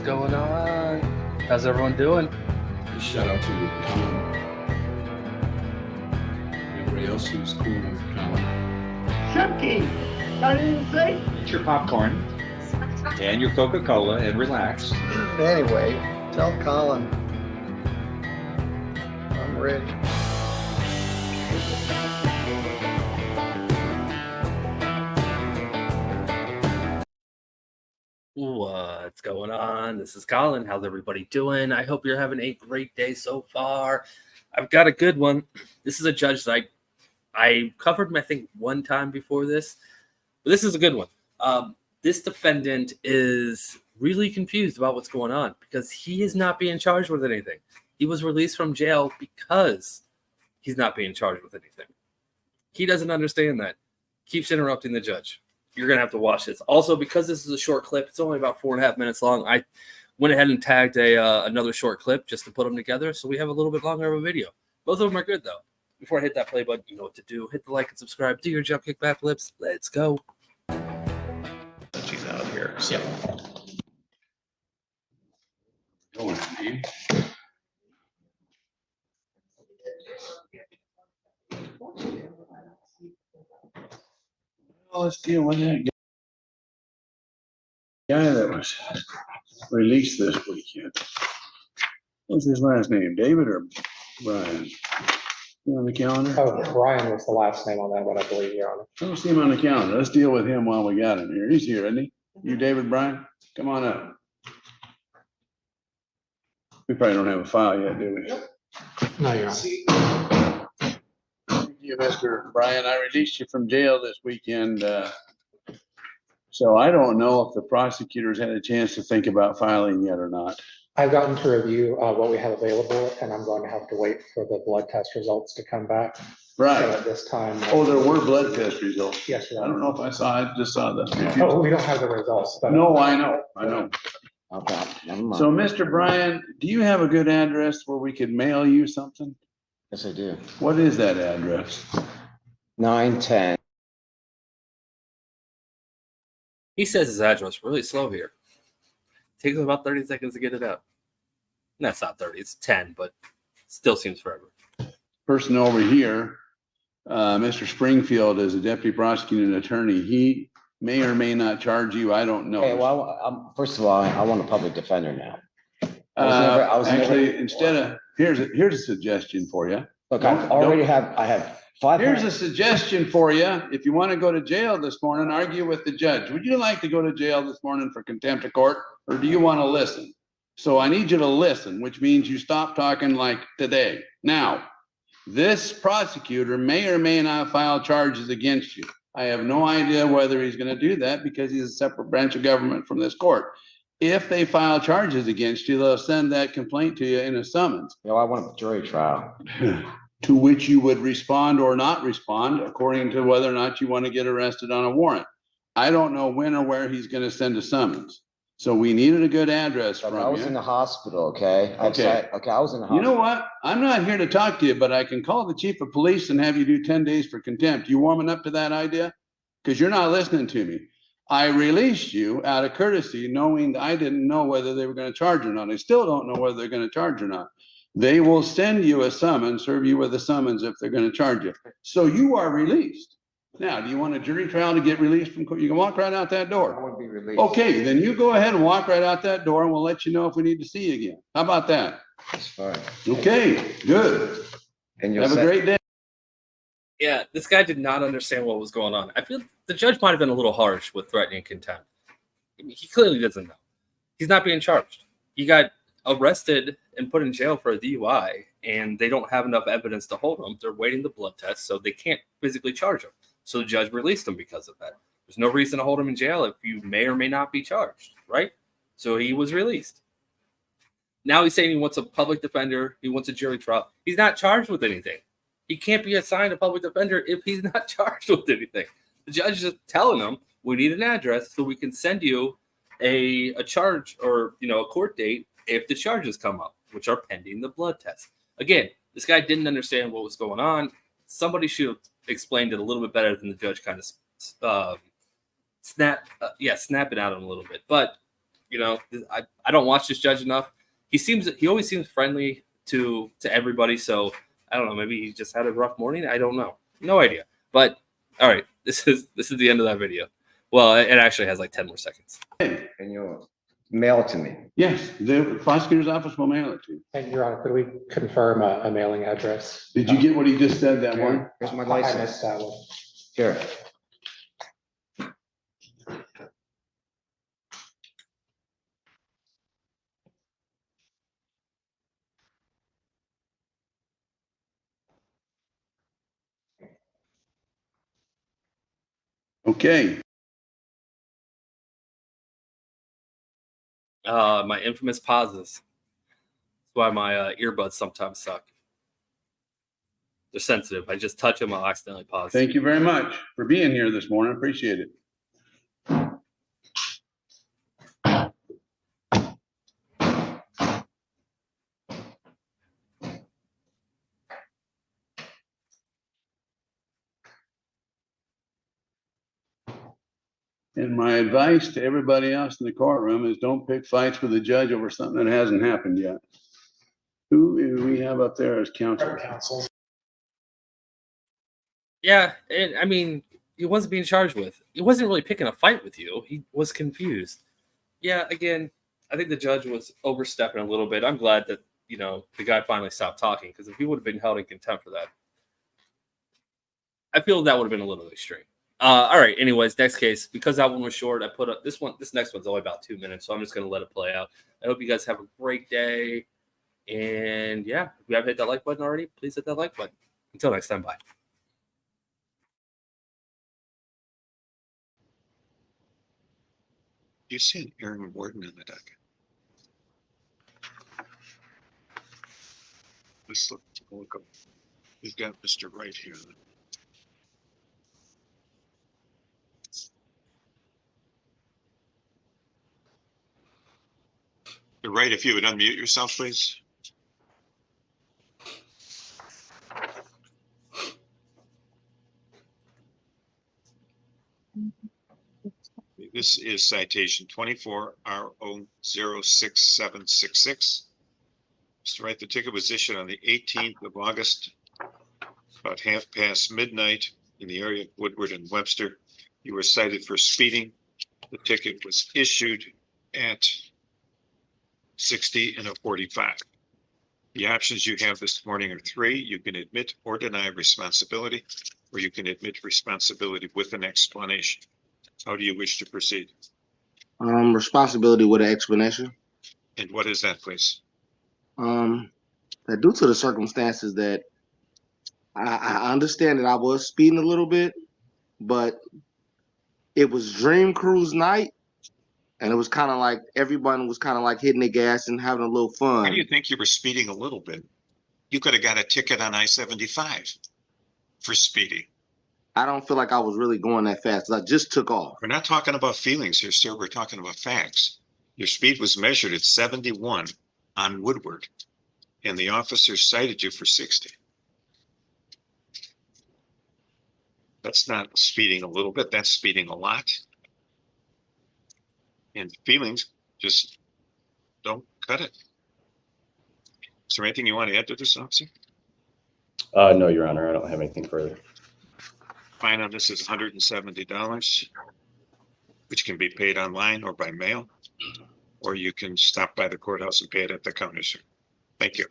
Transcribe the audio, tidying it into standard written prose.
What's going on? How's everyone doing? Shout out to Colin. Everybody else who's cool with Colin. Chunky! I didn't say. Get your popcorn and your Coca-Cola and relax. Anyway, tell Colin I'm ready. What's going on? This is Colin. How's everybody doing? I hope you're having a great day so far. I've got a good one. This is a judge that I covered him, I think, one time before this, but this is a good one. This defendant is really confused about what's going on because he is not being charged with anything. He was released from jail because he's not being charged with anything. He doesn't understand that. Keeps interrupting the judge. You're going to have to watch this. Also, because this is a short clip, it's only about 4.5 minutes long. I went ahead and tagged another short clip just to put them together, so we have a little bit longer of a video. Both of them are good, though. Before I hit that play button, you know what to do. Hit the like and subscribe. Do your jump kick back flips. Let's go. She's out here. So. Going, Steve. Well, let's deal with that guy that was released this weekend. What's his last name? David or Brian? You on the calendar? Oh, Brian was the last name on that one, I believe, Your Honor. I don't see him on the calendar. Let's deal with him while we got him here. He's here, isn't he? You, David Brian? Come on up. We probably don't have a file yet, do we? No, Your Honor. Thank you, Mr. Brian. I released you from jail this weekend. So I don't know if the prosecutors had a chance to think about filing yet or not. I've gotten to review what we have available, and I'm going to have to wait for the blood test results to come back. So Right. at this time. Oh, there were blood test results. Yes, Your I Honor. don't know if I saw, I just saw the. Oh, we don't have the results, but. No, I know. Okay. Never mind. So, Mr. Brian, do you have a good address where we could mail you something? Yes, I do. What is that address? 910. He says his address really slow here. Takes him about 30 seconds to get it out. That's not 30, it's 10, but still seems forever. Person over here, Mr. Springfield, is a deputy prosecuting attorney. He may or may not charge you. I don't know. Okay, well, first of all, I want a public defender now. Actually, instead of, here's a suggestion for you. Look, I have 5. Here's a suggestion for you. If you want to go to jail this morning, argue with the judge. Would you like to go to jail this morning for contempt of court, or do you want to listen? So I need you to listen, which means you stop talking like today. Now, this prosecutor may or may not file charges against you. I have no idea whether he's going to do that because he's a separate branch of government from this court. If they file charges against you, they'll send that complaint to you in a summons. No, I want a jury trial. To which you would respond or not respond according to whether or not you want to get arrested on a warrant. I don't know when or where he's going to send a summons. So we needed a good address from you. I was in the hospital, okay? I was in the hospital. You know what? I'm not here to talk to you, but I can call the chief of police and have you do 10 days for contempt. You warming up to that idea? Because you're not listening to me. I released you out of courtesy, knowing I didn't know whether they were going to charge or not. I still don't know whether they're going to charge or not. They will send you a summons, serve you with a summons if they're going to charge you. So you are released. Now, do you want a jury trial to get released from court? You can walk right out that I door. want to be released. Okay, then you go ahead and walk right out that door and we'll let you know if we need to see you again. How about that? That's fine. Okay, good. And Have a great day. Yeah, this guy did not understand what was going on. I feel the judge might have been a little harsh with threatening contempt. I mean, he clearly doesn't know. He's not being charged. He got arrested and put in jail for a DUI, and they don't have enough evidence to hold him. They're waiting the blood test, so they can't physically charge him. So the judge released him because of that. There's no reason to hold him in jail if you may or may not be charged, right? So he was released. Now he's saying he wants a public defender. He wants a jury trial. He's not charged with anything. He can't be assigned a public defender if he's not charged with anything. The judge is just telling him, we need an address so we can send you a charge or, a court date if the charges come up, which are pending the blood test. Again, this guy didn't understand what was going on. Somebody should have explained it a little bit better than the judge kind of snap it out on a little bit. But You know, I don't watch this judge enough. He always seems friendly to everybody. So I don't know. Maybe he just had a rough morning. I don't know. No idea. But all right, this is the end of that video. Well, it actually has like 10 more seconds. Can you mail it to me? Yes, the prosecutor's office will mail it to you. And Your Honor, could we confirm a mailing address? Did you get what he just said, that one? Here, here's my I license. missed that one. Here. Okay. My infamous pauses. That's why my earbuds sometimes suck. They're sensitive. I just touch them, I'll accidentally pause. Thank you very much for being here this morning. Appreciate it. And my advice to everybody else in the courtroom is don't pick fights with the judge over something that hasn't happened yet. Who do we have up there as counsel? Counsel. Yeah, and I mean, he wasn't being charged with. He wasn't really picking a fight with you. He was confused. Yeah, again, I think the judge was overstepping a little bit. I'm glad that, you know, the guy finally stopped talking, because if he would have been held in contempt for that, I feel that would have been a little extreme. All right. Anyways, next case. Because that one was short, I put up this one. This next one's only about 2 minutes, so I'm just going to let it play out. I hope you guys have a great day. And yeah, if you haven't hit that like button already, please hit that like button. Until next time, bye. You see an Aaron Warden in the docket. Let's look up. We've got Mr. Wright here. Mr. Wright, if you would unmute yourself, please. This is citation 24RO06766. Mr. Wright, the ticket was issued on the 18th of August, about midnight in the area of Woodward and Webster. You were cited for speeding. The ticket was issued at 60 and a 45. The options you have this morning are three. You can admit or deny responsibility, or you can admit responsibility with an explanation. How do you wish to proceed? Responsibility with an explanation. And what is that, please? That due to the circumstances that I understand that I was speeding a little bit, but it was Dream Cruise night, and it was kind of like everyone was kind of like hitting the gas and having a little fun. Why do you think you were speeding a little bit? You could have got a ticket on I-75 for speeding. I don't feel like I was really going that fast. I just took off. We're not talking about feelings here, sir. We're talking about facts. Your speed was measured at 71 on Woodward, and the officer cited you for 60. That's not speeding a little bit. That's speeding a lot. And feelings just don't cut it. Is there anything you want to add to this, officer? No, Your Honor, I don't have anything further. Fine on this is $170, which can be paid online or by mail, or you can stop by the courthouse and pay it at the counter, sir. Thank you.